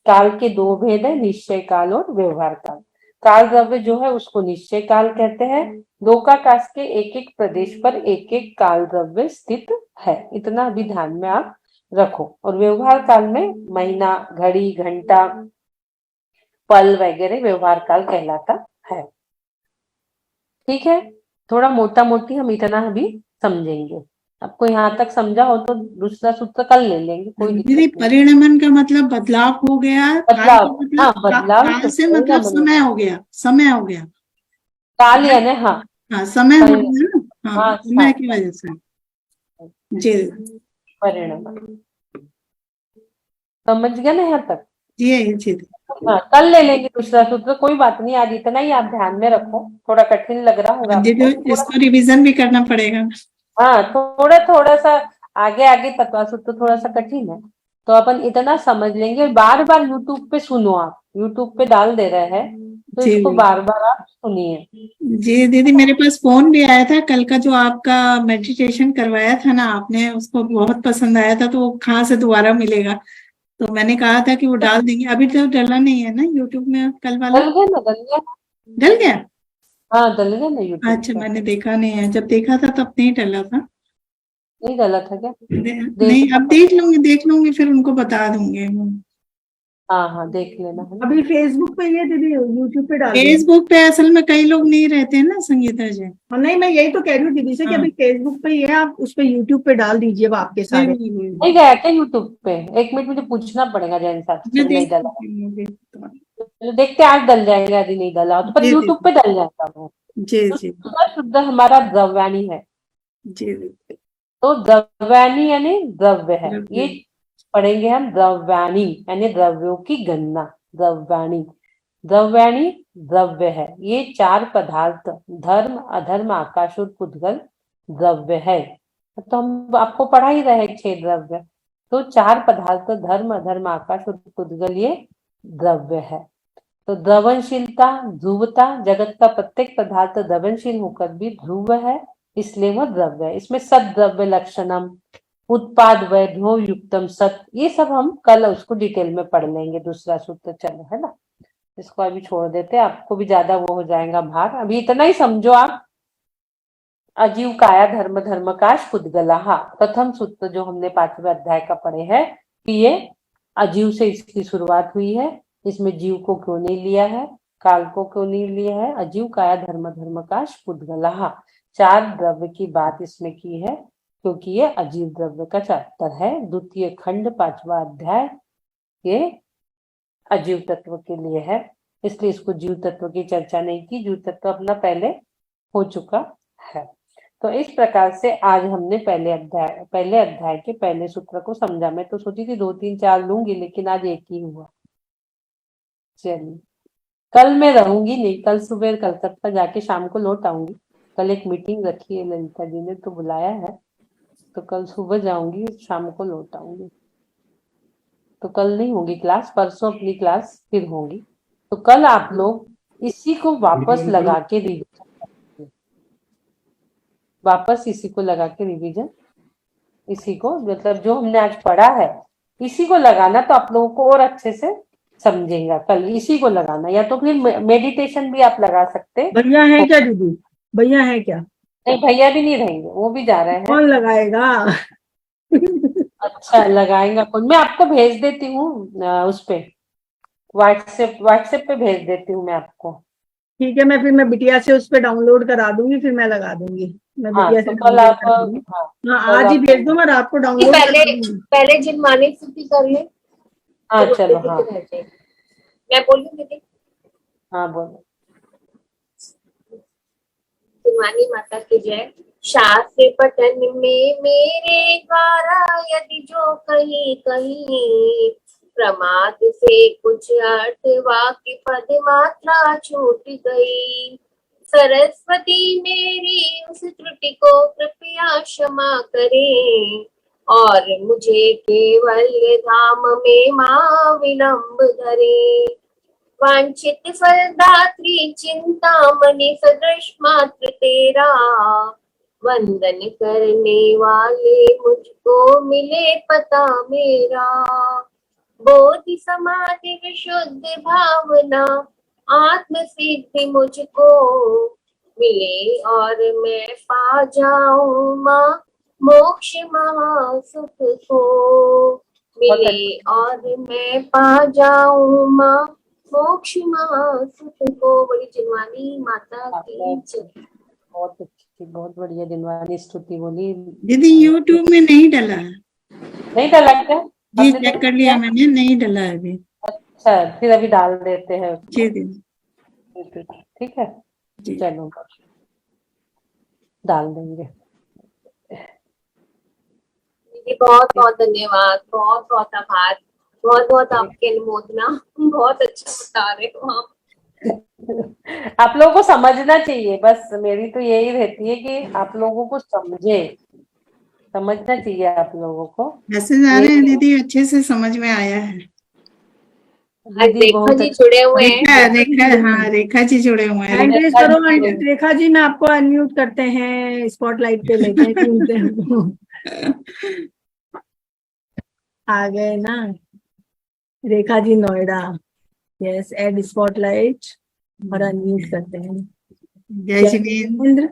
काल के 2 भेद है, निश्चय काल और व्यवहार काल। काल द्रव्य जो है उसको निश्चय काल कहते हैं। लोकाकाश के एक एक प्रदेश पर एक एक काल द्रव्य स्थित है, इतना अभी ध्यान में आप रखो। और व्यवहार काल में महीना, घड़ी, घंटा, पल वगैरह व्यवहार काल कहलाता है। ठीक है, थोड़ा मोटा मोटी हम इतना अभी समझेंगे। आपको यहाँ तक समझा हो तो दूसरा सूत्र कल ले लेंगे, कोई दीदी दिक्कत नहीं। परिणमन का मतलब बदलाव हो गया, काल बदलाव, का मतलब हाँ बदलाव काल से मतलब समय हो गया, समय हो गया, काल यानी हाँ हाँ समय हो गया ना, हाँ हाँ, समय की वजह से। जी परिणमन समझ गया ना यहाँ तक? जी जी हाँ कल ले लेंगे दूसरा सूत्र, कोई बात नहीं, आज इतना ही आप ध्यान में रखो। थोड़ा कठिन लग रहा होगा दीदी आपको, इसको रिवीजन भी करना पड़ेगा। हाँ थोड़ा थोड़ा सा आगे आगे तत्व सूत्र थोड़ा सा कठिन है, तो अपन इतना समझ लेंगे। बार बार यूट्यूब पे सुनो, आप यूट्यूब पे डाल दे रहे हैं तो जी इसको बार बार आप सुनिए। जी दीदी मेरे पास फोन भी आया था कल का, जो आपका मेडिटेशन करवाया था ना आपने, उसको बहुत पसंद आया था, तो वो कहाँ से दोबारा मिलेगा? तो मैंने कहा था कि वो डाल देंगे, अभी तो डला नहीं है ना यूट्यूब में कल वाला? डल गया ना, डल गया, डल गया? हाँ डल गया ना यूट्यूब अच्छा पे। मैंने देखा नहीं है, जब देखा था तब नहीं डला था। नहीं डला था क्या? नहीं अब देख लूंगी फिर उनको बता दूंगी। हाँ हाँ देख लेना है ना। अभी फेसबुक पे ये दीदी यूट्यूब पे डाल फेसबुक पे असल में कई लोग नहीं रहते हैं ना संगीता जी। नहीं मैं यही तो कह रही हूँ दीदी से कि अभी फेसबुक पे ही है, आप उस पे यूट्यूब पे डाल दीजिए वो आपके सारे। नहीं गया क्या यूट्यूब पे? एक मिनट मुझे पूछना पड़ेगा जैन साहब से, नहीं डला तो देखते आज डल जाएगा, यदि नहीं डला तो पर यूट्यूब पे डल जाता वो। जी तो जी शुद्ध हमारा द्रव्यानी है, जी तो द्रव्यानी यानी द्रव्य है, ये पढ़ेंगे हम। द्रव्यानी यानी द्रव्यों की गणना, द्रव्यानी, द्रव्यानी द्रव्य है। ये 4 पदार्थ धर्म, अधर्म, आकाश और पुद्गल द्रव्य है। तो हम आपको पढ़ा ही रहे 6 द्रव्य, तो 4 पदार्थ धर्म, अधर्म, आकाश और पुद्गल ये द्रव्य है। तो द्रवनशीलता, ध्रुवता, जगत का प्रत्येक पदार्थ द्रवनशील होकर भी ध्रुव है, इसलिए वह द्रव्य है। इसमें सद्द्रव्य लक्षणम, उत्पाद वैधो युक्तम सत, ये सब हम कल उसको डिटेल में पढ़ लेंगे, दूसरा सूत्र। चलो, है ना, इसको अभी छोड़ देते हैं, आपको भी ज्यादा वो हो जाएगा भार। अभी इतना ही समझो आप। अजीव काया धर्म धर्मकाश पुद्गलः, प्रथम सूत्र जो हमने 5वें अध्याय का पढ़े है कि ये अजीव से इसकी शुरुआत हुई है। इसमें जीव को क्यों नहीं लिया है, काल को क्यों नहीं लिया है। अजीव काया धर्म धर्मकाश पुद्गलः, 4 द्रव्य की बात इसमें की है, क्योंकि ये अजीव द्रव्य का चैप्टर है। द्वितीय खंड 5वां अध्याय ये अजीव तत्व के लिए है, इसलिए इसको जीव तत्व की चर्चा नहीं की। जीव तत्व अपना पहले हो चुका है। तो इस प्रकार से आज हमने पहले अध्याय के पहले सूत्र को समझा। मैं तो सोची थी 2 3 4 लूंगी, लेकिन आज एक ही हुआ। चलिए, कल मैं रहूंगी नहीं, कल सुबह कलकत्ता जाके शाम को लौट आऊंगी। कल एक मीटिंग रखी है, ललिता जी ने तो बुलाया है, तो कल सुबह जाऊंगी, शाम को लौट आऊंगी। तो कल नहीं होगी क्लास, परसों अपनी क्लास फिर होगी। तो कल आप लोग इसी को वापस लगा के रिवीजन, इसी को मतलब जो हमने आज पढ़ा है इसी को लगाना, तो आप लोगों को और अच्छे से समझेगा। कल इसी को लगाना, या तो फिर मेडिटेशन भी आप लगा सकते हैं। भैया है क्या दीदी? भैया है क्या? नहीं, भैया भी नहीं रहेंगे, वो भी जा रहे हैं। कौन लगाएगा? अच्छा, लगाएंगा कौन? मैं आपको भेज देती हूँ उस पे, व्हाट्सएप पे भेज देती हूँ मैं आपको। ठीक है, मैं बिटिया से उस पे डाउनलोड करा दूंगी, फिर मैं लगा दूंगी। मैं हाँ, बिटिया तो से कल डाउनलोड आप, करा दूंगी। हाँ, हाँ, आज ही भेज दो, मैं रात को डाउनलोड कर दूंगी। पहले जिनमानी स्तुति कर ले। हाँ तो चलो, दीदी हाँ के रह जाए। मैं बोलूँ दीदी? हाँ बोलो। जिनमानी माता की जय। शास्त्र पठन में मेरे द्वारा यदि जो कहीं कहीं प्रमाद से कुछ अर्थ वाक्य पद मात्रा छूट गई, सरस्वती मेरी उस त्रुटि को कृपया क्षमा करें और मुझे केवल धाम में मां विलंब धरे। वांछित फलदात्री चिंतामणि सदृश मात्र तेरा, वंदन करने वाले मुझको मिले पता मेरा। बोधि समाधि विशुद्ध भावना आत्म सिद्धि मुझको मिले और मैं पा जाऊं मां मोक्ष महासुख को मिले और मैं पा जाऊं मां मोक्ष महासुख को। बड़ी जिनवानी माता की जय। बहुत अच्छी, बहुत बढ़िया जिनवानी स्तुति बोली। दीदी यूट्यूब में नहीं डला है। नहीं डला क्या? जी, आपने चेक देख कर लिया मैंने, नहीं डला है अभी। अच्छा, फिर अभी डाल देते हैं। जी दीदी। ठीक है, जी। चलो डाल देंगे। दीदी बहुत बहुत धन्यवाद, बहुत बहुत आभार, बहुत बहुत आपके अनुमोदना। बहुत अच्छा बता रहे हो आप। आप लोगों को समझना चाहिए, बस मेरी तो यही रहती है कि आप लोगों को समझना चाहिए आप लोगों को। मैसेज आ रहे हैं दीदी, अच्छे से समझ में आया है। दीदी रेखा बहुत जी जुड़े हुए हैं। रेखा, हाँ रेखा जी जुड़े हुए हैं। हैंड रेज करो रेखा जी, मैं आपको अनम्यूट करते हैं, स्पॉटलाइट पे लेते हैं, ढूंढते हैं। आ गए ना Rekha ji Noida. Yes, add spotlight और अनम्यूट करते हैं। जय जिनेंद्र।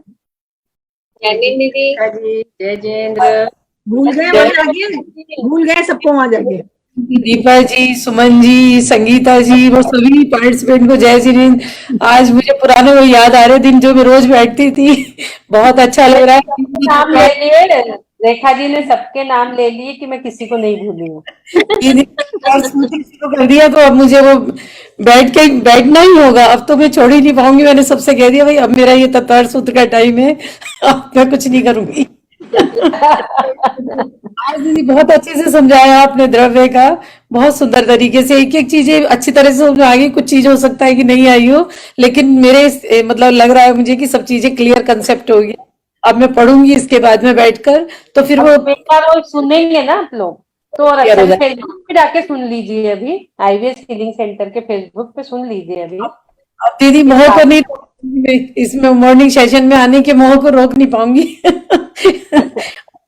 दीदी जय जयेंद्र। भूल गए वहां जाके, भूल गए सबको वहां जाके। दीपा जी, सुमन जी, संगीता जी, वो सभी पार्टिसिपेंट को जय श्री हिंद। आज मुझे पुराने वो याद आ रहे दिन जो मैं रोज बैठती थी। बहुत अच्छा लग रहा है। नाम ले लिए, रेखा जी ने सबके नाम ले लिए कि मैं किसी को नहीं भूली हूँ। कर दिया तो अब मुझे वो बैठना ही होगा। अब तो मैं छोड़ ही नहीं पाऊंगी। मैंने सबसे कह दिया भाई अब मेरा ये तत्पर सूत्र का टाइम है, अब मैं कुछ नहीं करूंगी। आज दीदी बहुत अच्छे से समझाया आपने द्रव्य का, बहुत सुंदर तरीके से। एक एक चीजें अच्छी तरह से समझ आ गई। कुछ चीजें हो सकता है कि नहीं आई हो, लेकिन मेरे मतलब लग रहा है मुझे कि सब चीजें क्लियर कंसेप्ट होगी। अब मैं पढ़ूंगी इसके बाद में बैठकर, तो फिर वो वो सुनेंगे ना आप लोग। तो और क्लियर अच्छा हो जाए। फेसबुक पे जाके सुन लीजिए, अभी आईवीएस हीलिंग सेंटर के फेसबुक पे सुन लीजिए अभी। अब दीदी मोह को नहीं मैं इसमें मॉर्निंग सेशन में आने के मोह को रोक नहीं पाऊंगी।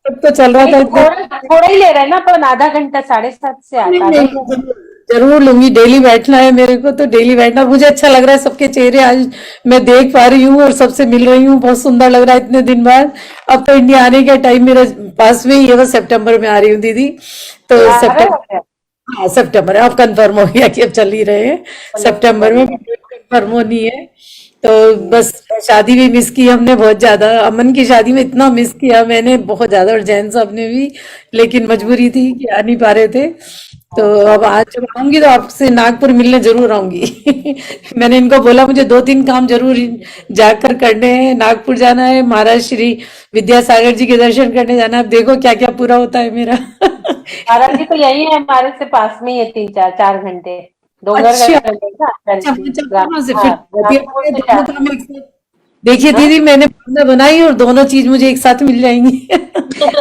तब तो चल रहा था इतना। थोड़ा थोड़ा ही ले रहे हैं ना अपन, आधा घंटा, 7:30 से नहीं आधा नहीं, घंटा। जरूर लूंगी, डेली बैठना है मेरे को, तो डेली बैठना। मुझे अच्छा लग रहा है, सबके चेहरे आज मैं देख पा रही हूँ और सबसे मिल रही हूँ, बहुत सुंदर लग रहा है इतने दिन बाद। अब तो इंडिया आने का टाइम मेरे पास में ही है, बस सितंबर में आ रही हूँ दीदी, तो आ रहे सितंबर, हो क्या? हाँ सितंबर है, अब कंफर्म हो गया कि अब चल ही रहे हैं सितंबर में, बढ़िया। कंफर्म होनी है। तो बस शादी भी मिस की हमने बहुत ज्यादा, अमन की शादी में इतना मिस किया मैंने बहुत ज्यादा, और जैन साहब ने भी, लेकिन मजबूरी थी कि आ नहीं पा रहे थे। तो अब आज जब आऊंगी तो आपसे नागपुर मिलने जरूर आऊंगी। मैंने इनको बोला मुझे 2-3 काम जरूर जाकर करने हैं, नागपुर जाना है, महाराज श्री विद्यासागर जी के दर्शन करने जाना है। अब देखो क्या क्या पूरा होता है मेरा। महाराज जी तो यही है, हमारे से पास में ही है, 3-4 घंटे डोंगरगढ़ अच्छा में है ना, अच्छा, जी, अच्छा कहाँ से फिर हाँ, नागपुर से दोनों काम एक साथ। देखिए हाँ? दीदी मैंने भावना बनाई और दोनों चीज मुझे एक साथ मिल जाएंगी।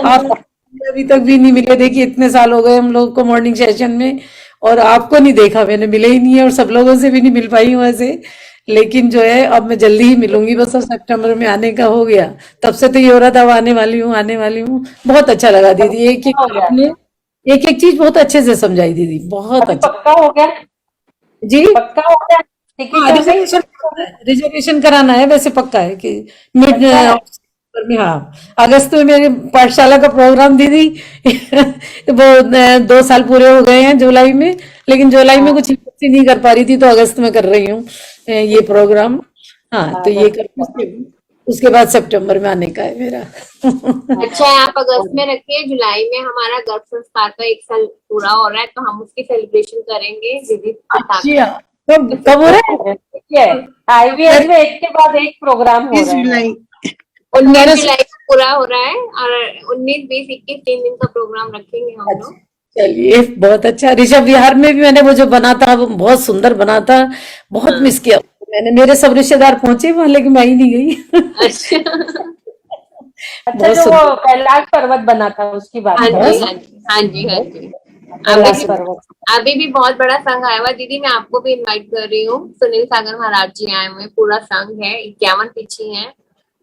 आप अभी तक भी नहीं मिले, देखिए इतने साल हो गए हम लोग को मॉर्निंग सेशन में, और आपको नहीं देखा मैंने, मिले ही नहीं है, और सब लोगों से भी नहीं मिल पाई हूँ ऐसे। लेकिन जो है अब मैं जल्दी ही मिलूंगी, बस अब सितंबर में आने का हो गया, तब से तो ये हो रहा था अब आने वाली हूँ आने वाली हूँ। बहुत अच्छा लगा दीदी, एक एक हो गया, आपने एक एक चीज बहुत अच्छे से समझाई दीदी, बहुत अभी अच्छा। पक्का हो गया, जी पक्का हो गया, टिकट हाँ, हो गई? रिजर्वेशन कराना है, वैसे पक्का है कि मिड पक्का है? अक्टूबर में, हाँ अगस्त में मेरी पाठशाला का प्रोग्राम दीदी। वो 2 साल पूरे हो गए हैं जुलाई में, लेकिन जुलाई में हाँ, कुछ इकट्ठी नहीं कर पा रही थी, तो अगस्त में कर रही हूँ ये प्रोग्राम। हाँ तो ये अगस्त कर, में। उसके बाद सितंबर में आने का है मेरा। अच्छा है, आप अगस्त में रखिए, जुलाई में हमारा गर्भ संस्कार का 1 साल पूरा हो रहा है, तो हम उसकी सेलिब्रेशन करेंगे दीदी के साथ। अच्छा कब हो रहा है? ठीक है, आईवीएस में एक के बाद एक प्रोग्राम हो 20 रहे हैं। जुलाई 19 जुलाई को पूरा हो रहा है, और 19, 20, 21 3 दिन का प्रोग्राम रखेंगे हम लोग। चलिए बहुत अच्छा। ऋषभ विहार में भी मैंने वो जो बना था वो बहुत सुंदर बना था, बहुत मिस किया मैंने। मेरे सब रिश्तेदार पहुंचे वहां, लेकिन मैं ही नहीं गई। अच्छा, अच्छा, बहुत जो वो सुंदर, कैलाश पर्वत बना था उसकी बात हाँ कर जी, रही हाँ जी, हाँ जी, हाँ जी। कैलाश अभी पर्वत। अभी भी बहुत बड़ा संघ आया हुआ है। दीदी मैं आपको भी इनवाइट कर रही हूँ, सुनील सागर महाराज जी आए हुए हैं, पूरा संघ है, 51 पीछे है,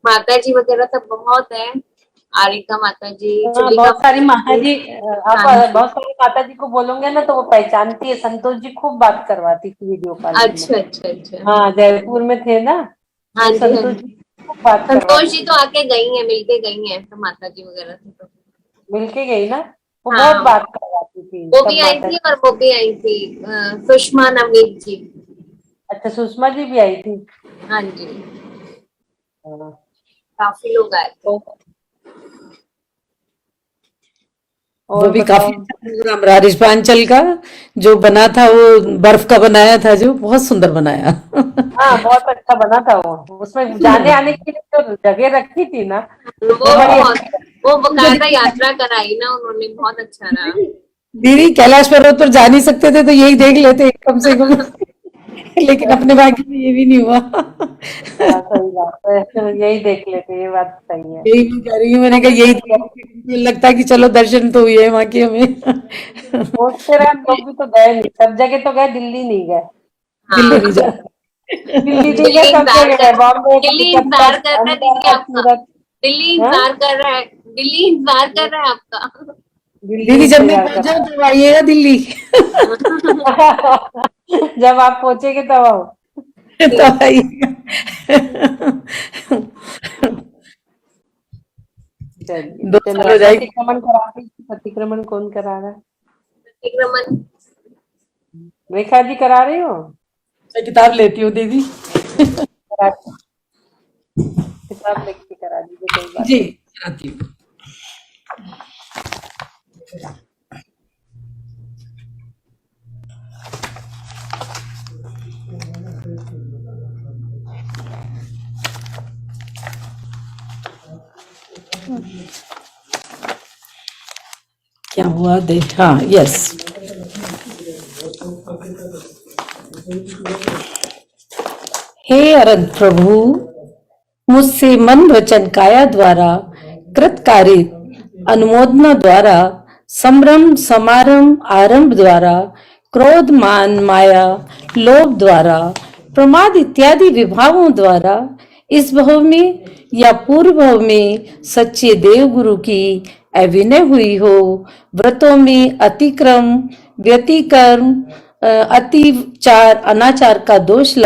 माता जी वगैरह सब बहुत है, आरिका माता जी, हाँ, चंडिका बहुत सारी माता जी। जी, आप हाँ जी। बहुत सारी माता जी को बोलोगे ना तो वो पहचानती है। संतोष जी खूब बात करवाती थी वीडियो कॉल में। अच्छा, अच्छा, अच्छा। हाँ, जयपुर में थे ना, हाँ तो जी, हाँ संतोष जी। जी खूब बात संतोष करवाती जी थी। तो आके गई हैं, मिलके गई हैं तो माता जी वगैरह से तो। मिलके गई ना, वो बहुत हाँ, बात करवाती थी वो सब भी आई माता थी, जी। और वो भी आई थी सुषमा नवनीत जी। अच्छा, सुषमा जी भी आई थी। हाँ जी, हाँ, काफी लोग आए थे। तो वो और भी बताओ। काफी अच्छा प्रोग्राम रहा। रिश्पांचल का जो बना था वो बर्फ का बनाया था, जो बहुत सुंदर बनाया। हाँ, बहुत अच्छा बना था वो, उसमें जाने आने के लिए जो जगह रखी थी ना, वो वो बड़ी बहुत, अच्छी वो बकायदा यात्रा कराई ना उन्होंने, बहुत अच्छा रहा। दीदी कैलाश पर्वत पर जा नहीं सकते थे तो यही देख लेते कम से कम। लेकिन अपने भाग्य में ये भी नहीं हुआ। हाँ, सही बात है, यही देख लेते, ये बात सही है। यही मैं कह रही हूँ, मैंने कहा यही मुझे लगता है कि चलो दर्शन तो हुए वहां के हमें। सोचते रहे, हम लोग भी तो गए नहीं, सब जगह तो गए, दिल्ली नहीं गए। दिल्ली हाँ, नहीं जा। दिल्ली नहीं दिल्ली गए, सब इंतजार जगह कर गए, बॉम्बे, दिल्ली कलकत्ता, इंतजार कर रहा है दीदी अहमदाबाद, आपका, सूरत। दिल्ली हाँ, इंतजार कर रहा है, दिल्ली इंतजार कर रहा है आपका। दिल्ली दीदी जब मैं इंतजार पहुंच कर जाऊं तो आइएगा दिल्ली। जब आप पहुंचेंगे तब आओ। तब आइएगा। चलिए, 2 साल चलो, हो जाएगी। प्रतिक्रमण करा रही, प्रतिक्रमण कौन करा रहा है? प्रतिक्रमण रेखा जी करा रही हो? मैं किताब लेती हूँ दीदी। करा, किताब लेके करा दीजिए, कोई बात जी नहीं। आती हूँ। क्या हुआ देख, हाँ यस। हे अरंत प्रभु, मुझसे मन वचन काया द्वारा कृत कार्य अनुमोदना द्वारा संभ्रम समारंभ आरंभ द्वारा, क्रोध मान माया लोभ द्वारा, प्रमाद इत्यादि विभावों द्वारा इस भव में या पूर्व भव में सच्चे देव गुरु की अविनय हुई हो, व्रतों में अतिक्रम व्यतिकर्म अतिचार अनाचार का दोष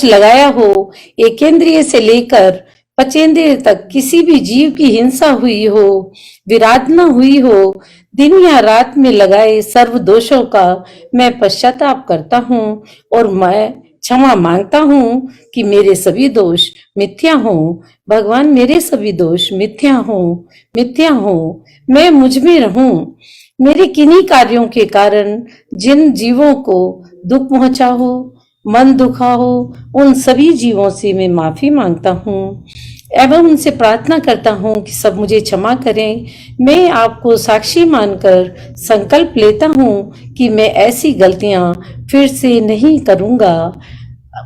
लगाया हो, एकेंद्रिय से लेकर पचेंद्रिय तक किसी भी जीव की हिंसा हुई हो, विराधना हुई हो, दिन या रात में लगाए सर्व दोषों का मैं पश्चाताप करता हूँ और मैं क्षमा मांगता हूँ कि मेरे सभी दोष मिथ्या हों। भगवान मेरे सभी दोष मिथ्या हों, मैं मुझ में रहूं। मेरे किन्हीं कार्यों के कारण जिन जीवों को दुख पहुंचा हो, मन दुखा हो, उन सभी जीवों से मैं माफी मांगता हूँ एवं उनसे प्रार्थना करता हूँ कि सब मुझे क्षमा करें। मैं आपको साक्षी मानकर संकल्प लेता हूँ कि मैं ऐसी गलतियां फिर से नहीं करूंगा।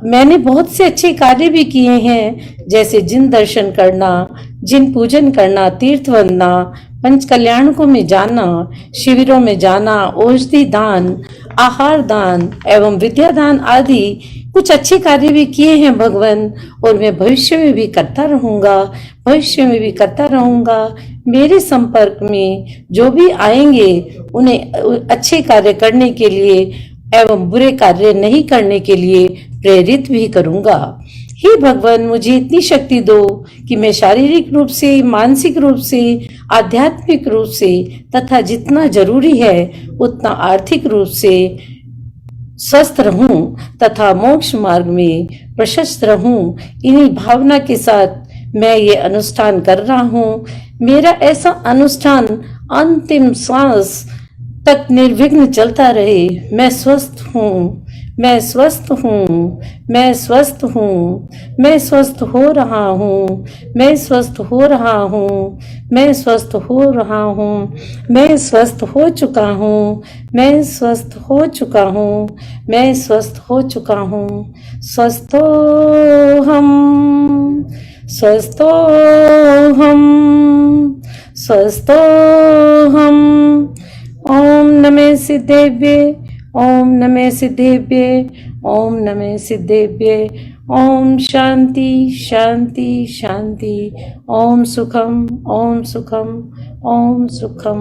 मैंने बहुत से अच्छे कार्य भी किए हैं, जैसे जिन दर्शन करना, जिन पूजन करना, तीर्थ वंदना, पंच कल्याणकों में जाना, शिविरों में जाना, औषधि दान, आहार दान एवं विद्या दान आदि कुछ अच्छे कार्य भी किए हैं भगवान, और मैं भविष्य में भी करता रहूंगा। मेरे संपर्क में जो भी आएंगे उन्हें अच्छे कार्य करने के लिए एवं बुरे कार्य नहीं करने के लिए प्रेरित भी करूंगा। हे भगवान, मुझे इतनी शक्ति दो कि मैं शारीरिक रूप से, मानसिक रूप से, आध्यात्मिक रूप से तथा जितना जरूरी है उतना आर्थिक रूप से स्वस्थ रहूं तथा मोक्ष मार्ग में प्रशस्त रहूं। इन्हीं भावना के साथ मैं ये अनुष्ठान कर रहा हूं। मेरा ऐसा अनुष्ठान अंतिम श्वास तक निर्विघ्न चलता रहे। मैं स्वस्थ हूँ, मैं स्वस्थ हूँ, मैं स्वस्थ हूँ, मैं स्वस्थ हो रहा हूँ, मैं स्वस्थ हो रहा हूँ, मैं स्वस्थ हो रहा हूँ, मैं स्वस्थ हो चुका हूँ, मैं स्वस्थ हो चुका हूँ, मैं स्वस्थ हो चुका हूँ। स्वस्थो हम, स्वस्थो हम, स्वस्थो हम। ओम नमः सिद्धेभ्ये, ओम नमः सिद्धेभ्ये, ओम नमः सिद्धेभ्ये। ओम शांति शांति शांति। ओम सुखम, ओम सुखम, ओम सुखम।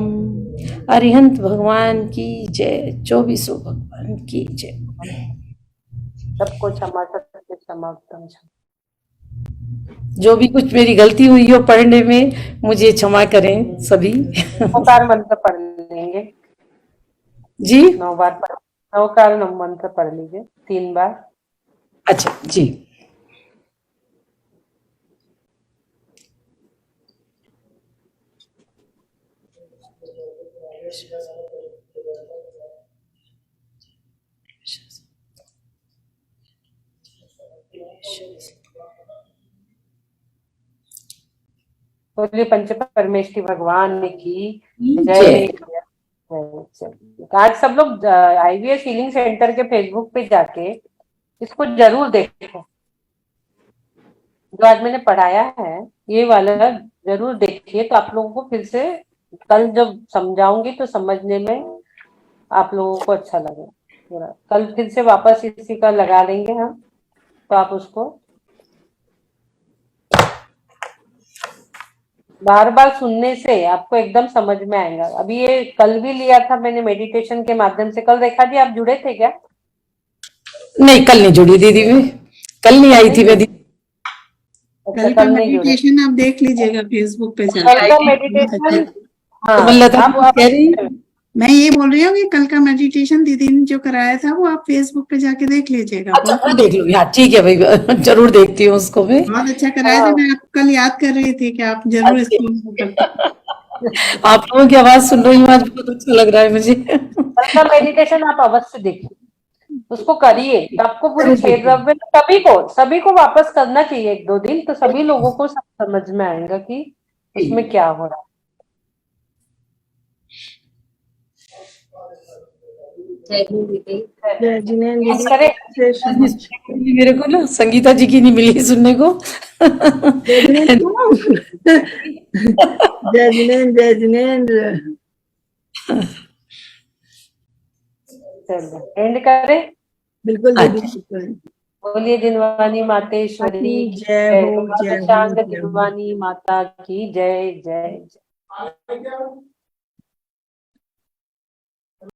अरिहंत भगवान की जय, 24 भगवान की जय। सबको क्षमा, सबके क्षमा, उत्तम क्षमा। जो भी कुछ मेरी गलती हुई हो पढ़ने में, मुझे क्षमा करें सभी। नवकार मंत्र पढ़ लेंगे जी 9 बार नवकार मंत्र पढ़ लीजिए 3 बार। अच्छा जी। बोलिए पंच परमेष्ठी भगवान की जय। जय। आज सब लोग IVF हीलिंग सेंटर के फेसबुक पे जाके इसको जरूर देखो। जो आज मैंने पढ़ाया है ये वाला जरूर देखिए, तो आप लोगों को फिर से कल जब समझाऊंगी तो समझने में आप लोगों को अच्छा लगेगा। कल फिर से वापस इसी का लगा लेंगे हम, तो आप उसको बार बार सुनने से आपको एकदम समझ में आएगा। अभी ये कल भी लिया था मैंने मेडिटेशन के माध्यम से। कल रेखा जी आप जुड़े थे क्या? नहीं, कल नहीं जुड़ी दीदी, मैं कल नहीं आई थी मैं दीदी। कल का मेडिटेशन आप देख लीजिएगा फेसबुक पे कल का जाकर। मेडिटेशन, आप कह रही हैं? मैं ये बोल रही हूँ कि कल का मेडिटेशन दीदी ने जो कराया था वो आप फेसबुक पे जाके देख लीजिएगा। अच्छा वो देख लूंगी। हाँ ठीक है भाई, जरूर देखती हूँ उसको मैं। बहुत अच्छा कराया था। मैं आपको कल याद कर रही थी कि आप जरूर इसको करते। आप लोगों की आवाज सुन रही हूँ आज, बहुत अच्छा लग रहा है मुझे। कल का मेडिटेशन आप अवश्य देखिए, उसको करिए तो आपको पूरे 6 द्रव्य सभी को वापस करना चाहिए 1-2 दिन, तो सभी लोगों को समझ में आएगा कि उसमें क्या हो रहा है। जय हिंद दीदी। जय जिनेंद्र बस दीदी। करें। जय श्री कृष्ण। मेरे को ना संगीता जी की नहीं मिली सुनने को। जय जिनेंद्र। जय जिनेन्द्र, जय जिनेन्द्र। चलो एंड करें। बिल्कुल दीदी, अच्छा। बिल्कुल। बोलिए जिनवानी मातेश्वरी की की जय जय। हो, बाबा जय हो, शांग जय हो। जिनवानी माता की जय जय जय।